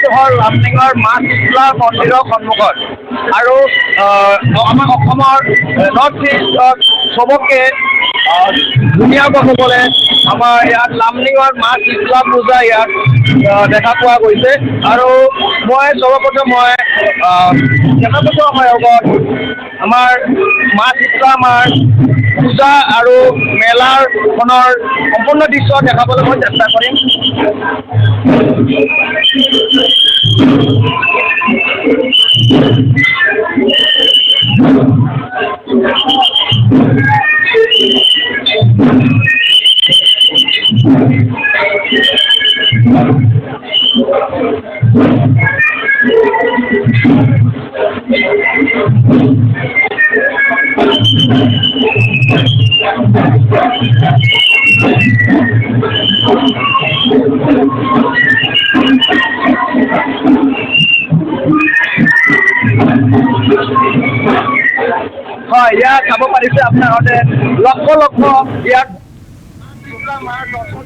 চহৰ লামডিঙৰ মা শীতলা মন্দিৰৰ সন্মুখত আৰু আমাৰ অসমৰ নৰ্থ ইষ্টত চবকে ধুনীয়াকৈ হ'বলৈ আমাৰ ইয়াত লামডিঙৰ মা শীতলা পূজা ইয়াত দেখা পোৱা গৈছে আৰু মই সৰ্বপ্ৰথম আমাৰ মা শীতলা মাৰ পূজা আৰু মেলাৰ খনৰ সম্পূৰ্ণ দৃশ্য দেখাবলৈ মই চেষ্টা কৰিম। হয়, ইয়াত চাব পাৰিছে আপোনালোকে লক্ষ লক্ষ ইয়াত মাৰ দৰ্শন